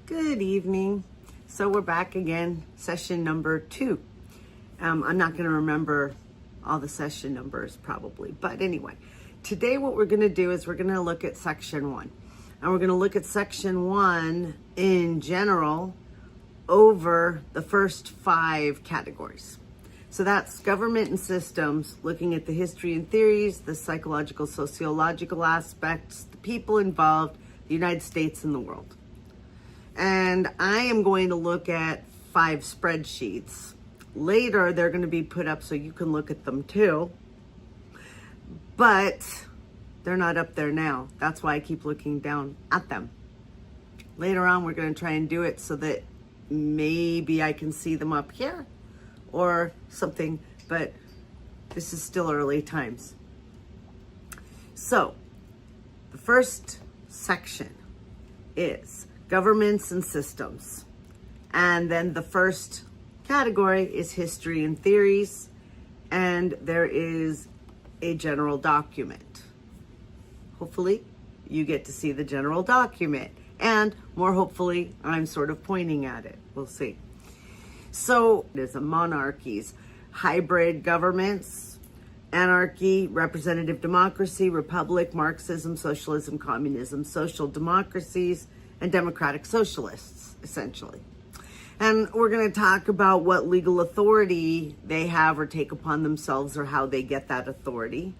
Good evening. So we're back again, session number 2. I'm not going to remember all the session numbers probably, but anyway, today what we're going to do is we're going to look at section 1. And we're going to look at section 1 in general over the first 5 categories. So that's government and systems, looking at the history and theories, the psychological, sociological aspects, the people involved, the United States and the world. And I am going to look at 5 spreadsheets. Later, they're going to be put up so you can look at them too. But they're not up there now. That's why I keep looking down at them. Later on, we're going to try and do it so that maybe I can see them up here or something. But this is still early times. So, the first section is governments and systems. And then the first category is history and theories. And there is a general document. Hopefully, you get to see the general document. And more hopefully, I'm sort of pointing at it. We'll see. So, there's a monarchies, hybrid governments, anarchy, representative democracy, republic, Marxism, socialism, communism, social democracies, and democratic socialists, essentially. And we're going to talk about what legal authority they have or take upon themselves or how they get that authority.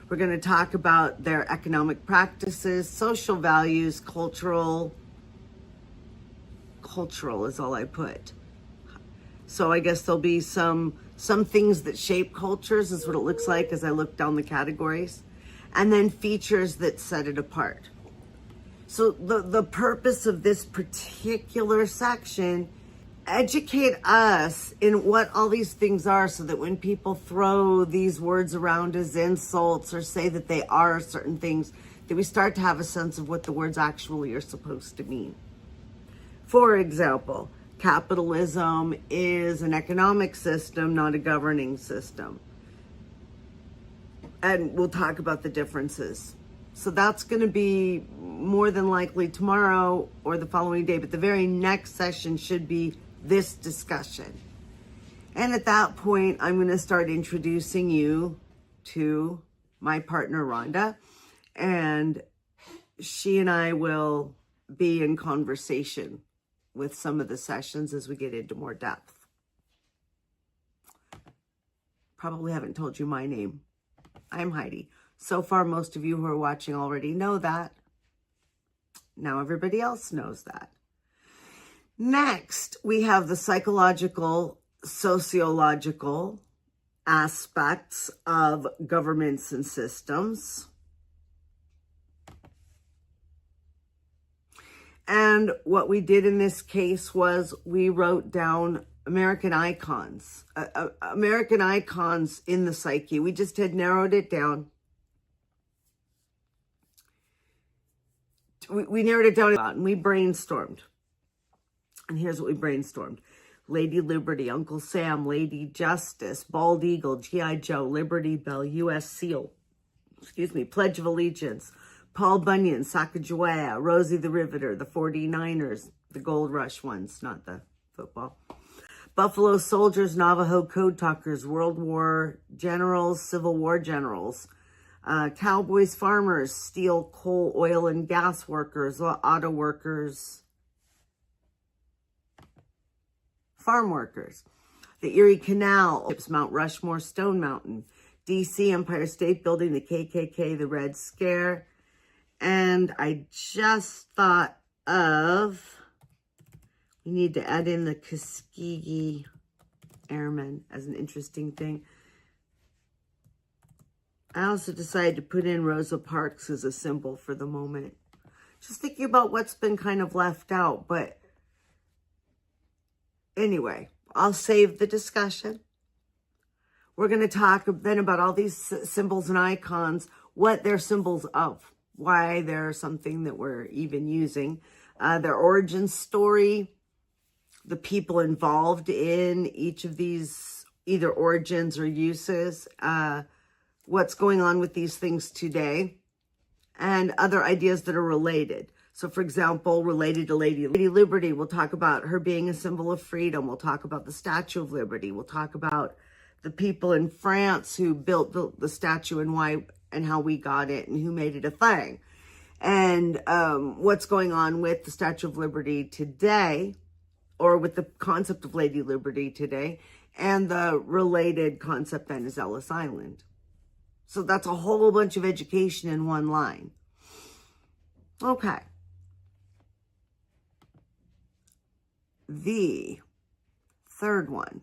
We're going to talk about their economic practices, social values, cultural is all I put. So I guess there'll be some things that shape cultures is what it looks like as I look down the categories. And then features that set it apart. So the purpose of this particular section, educate us in what all these things are so that when people throw these words around as insults or say that they are certain things, that we start to have a sense of what the words actually are supposed to mean. For example, capitalism is an economic system, not a governing system. And we'll talk about the differences. So that's going to be more than likely tomorrow or the following day, but the very next session should be this discussion. And at that point, I'm going to start introducing you to my partner, Rhonda, and she and I will be in conversation with some of the sessions as we get into more depth. Probably haven't told you my name. I'm Heidi. So far, most of you who are watching already know that. Now everybody else knows that. Next, we have the psychological, sociological aspects of governments and systems. And what we did in this case was we wrote down American icons. American icons in the psyche. We just had narrowed it down. We narrowed it down and we brainstormed. And here's what we brainstormed. Lady Liberty, Uncle Sam, Lady Justice, Bald Eagle, G.I. Joe, Liberty Bell, U.S. SEAL, Pledge of Allegiance, Paul Bunyan, Sacagawea, Rosie the Riveter, the 49ers, the Gold Rush ones, not the football. Buffalo Soldiers, Navajo Code Talkers, World War Generals, Civil War Generals, cowboys, farmers, steel, coal, oil, and gas workers, auto workers, farm workers, the Erie Canal, Mount Rushmore, Stone Mountain, D.C., Empire State Building, the KKK, the Red Scare, and I just thought of, we need to add in the Tuskegee Airmen as an interesting thing. I also decided to put in Rosa Parks as a symbol for the moment. Just thinking about what's been kind of left out. But anyway, I'll save the discussion. We're going to talk then about all these symbols and icons, what they're symbols of, why they're something that we're even using, their origin story, the people involved in each of these either origins or uses, what's going on with these things today, and other ideas that are related. So, for example, related to Lady Liberty, we'll talk about her being a symbol of freedom. We'll talk about the Statue of Liberty. We'll talk about the people in France who built the statue and why and how we got it and who made it a thing. And what's going on with the Statue of Liberty today, or with the concept of Lady Liberty today, and the related concept then is Ellis Island. So that's a whole bunch of education in one line. Okay. The third one.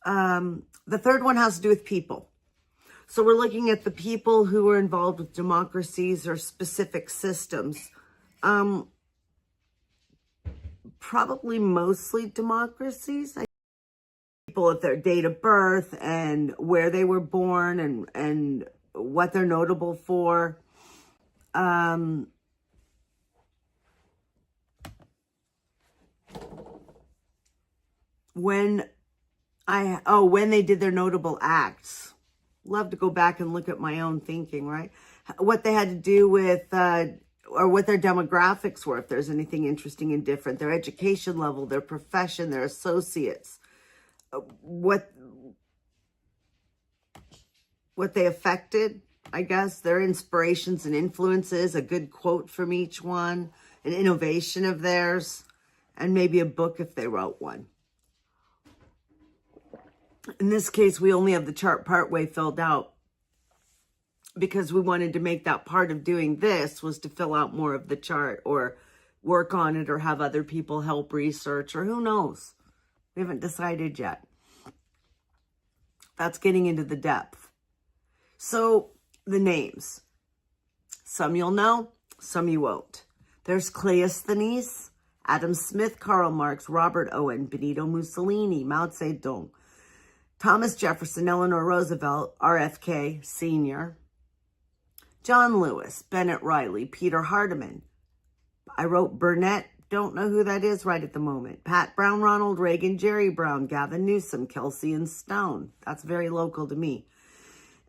The third one has to do with people. So we're looking at the people who are involved with democracies or specific systems. Probably mostly democracies. People at their date of birth and where they were born and what they're notable for. When they did their notable acts. Love to go back and look at my own thinking, right? What they had to do with, or what their demographics were, if there's anything interesting and different, their education level, their profession, their associates, what they affected, I guess, their inspirations and influences, a good quote from each one, an innovation of theirs, and maybe a book if they wrote one. In this case, we only have the chart partway filled out because we wanted to make that part of doing this was to fill out more of the chart or work on it or have other people help research or who knows. We haven't decided yet. That's getting into the depth. So the names. Some you'll know, some you won't. There's Cleisthenes, Adam Smith, Karl Marx, Robert Owen, Benito Mussolini, Mao Zedong, Thomas Jefferson, Eleanor Roosevelt, RFK Sr., John Lewis, Bennett Riley, Peter Hardiman. I wrote Burnett, don't know who that is right at the moment. Pat Brown, Ronald Reagan, Jerry Brown, Gavin Newsom, Kelsey and Stone. That's very local to me.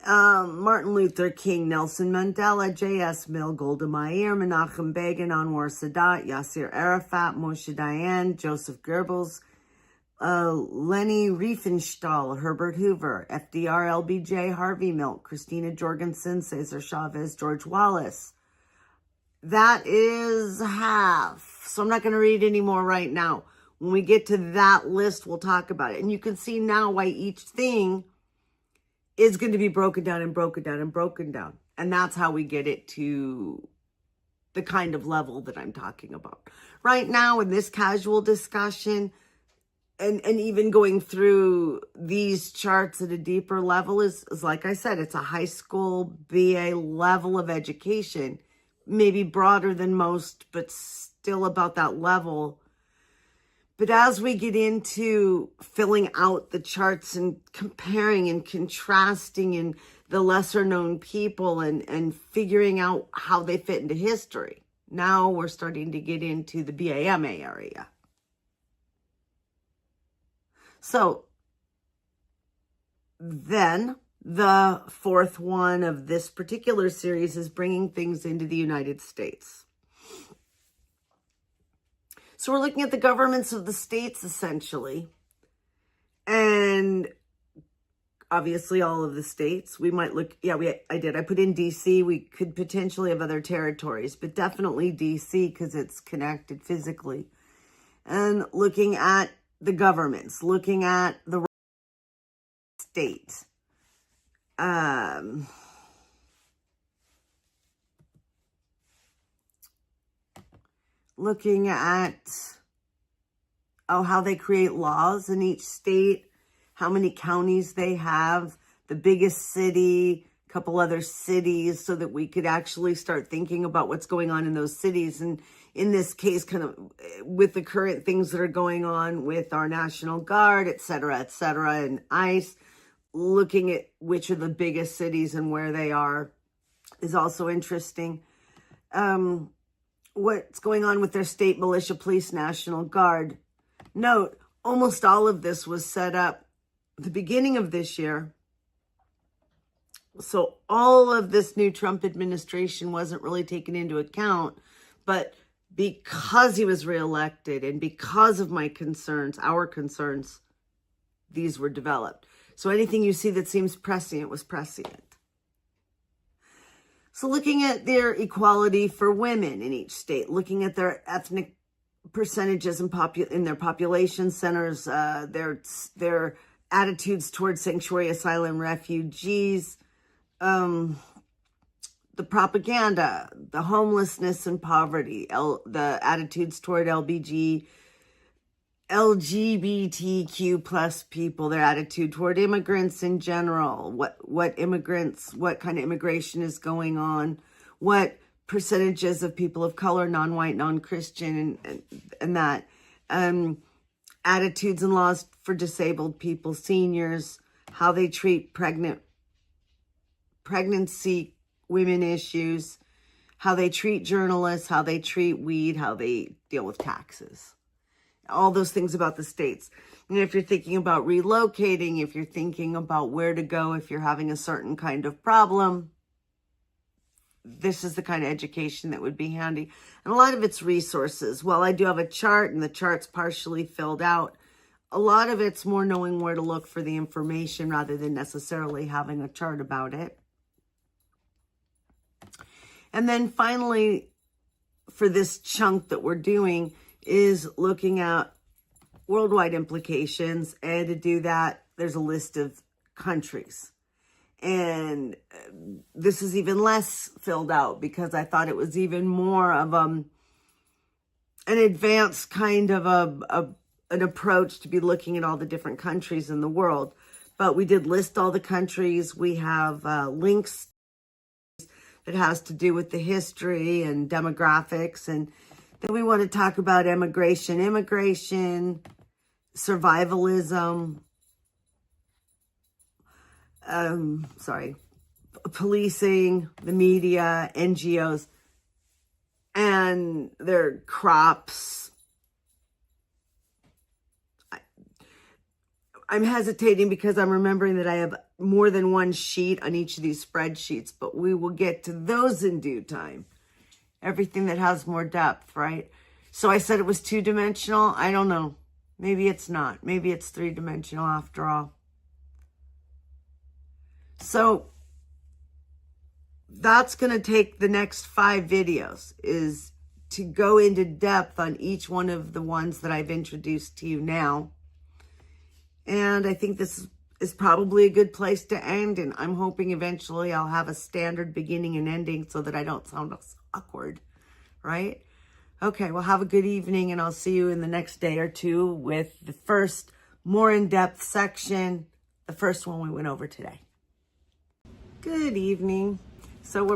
Martin Luther King, Nelson Mandela, J.S. Mill, Golda Meir, Menachem Begin, Anwar Sadat, Yasser Arafat, Moshe Dayan, Joseph Goebbels, Leni Riefenstahl, Herbert Hoover, FDR, LBJ, Harvey Milk, Christina Jorgensen, Cesar Chavez, George Wallace. That is half. So I'm not going to read any more right now. When we get to that list, we'll talk about it. And you can see now why each thing is going to be broken down and broken down and broken down. And that's how we get it to the kind of level that I'm talking about. Right now, in this casual discussion, and even going through these charts at a deeper level is like I said, it's a high school BA level of education, maybe broader than most, but still about that level. But as we get into filling out the charts and comparing and contrasting and the lesser known people and figuring out how they fit into history, now we're starting to get into the BAMA area. So then the fourth one of this particular series is bringing things into the United States. So we're looking at the governments of the states, essentially. And obviously all of the states. We might look, I did. I put in D.C. We could potentially have other territories, but definitely D.C. because it's connected physically. And looking at the governments, looking at the state. Looking at how they create laws in each state, how many counties they have, the biggest city, a couple other cities, so that we could actually start thinking about what's going on in those cities. And in this case, kind of with the current things that are going on with our National Guard, et cetera, and ICE, looking at which are the biggest cities and where they are is also interesting. What's going on with their state militia, police, National Guard. Note, almost all of this was set up at the beginning of this year. So all of this new Trump administration wasn't really taken into account, but because he was reelected and because of my concerns, our concerns, these were developed. So anything you see that seems prescient was prescient. So looking at their equality for women in each state, looking at their ethnic percentages in their population centers, their attitudes towards sanctuary, asylum, refugees, the propaganda, the homelessness and poverty, the attitudes toward LGBTQ plus people, their attitude toward immigrants in general, what kind of immigration is going on, what percentages of people of color, non-white, non-Christian, and that, attitudes and laws for disabled people, seniors, how they treat pregnancy women issues, how they treat journalists, how they treat weed, how they deal with taxes. All those things about the states. And if you're thinking about relocating, if you're thinking about where to go, if you're having a certain kind of problem, this is the kind of education that would be handy. And a lot of it's resources. Well, I do have a chart and the chart's partially filled out. A lot of it's more knowing where to look for the information rather than necessarily having a chart about it. And then finally, for this chunk that we're doing, is looking at worldwide implications. And to do that, there's a list of countries. And this is even less filled out because I thought it was even more of an advanced kind of an approach to be looking at all the different countries in the world. But we did list all the countries. We have links that has to do with the history and demographics. And then we want to talk about immigration, survivalism, policing, the media, NGOs, and their crops. I'm hesitating because I'm remembering that I have more than one sheet on each of these spreadsheets, but we will get to those in due time. Everything that has more depth, right? So I said it was two-dimensional. I don't know. Maybe it's not. Maybe it's three-dimensional after all. So that's going to take the next 5 videos, is to go into depth on each one of the ones that I've introduced to you now. And I think this is probably a good place to end. And I'm hoping eventually I'll have a standard beginning and ending so that I don't sound awkward, right? Okay, well, have a good evening, and I'll see you in the next day or two with the first more in-depth section, the first one we went over today. Good evening. So we're back.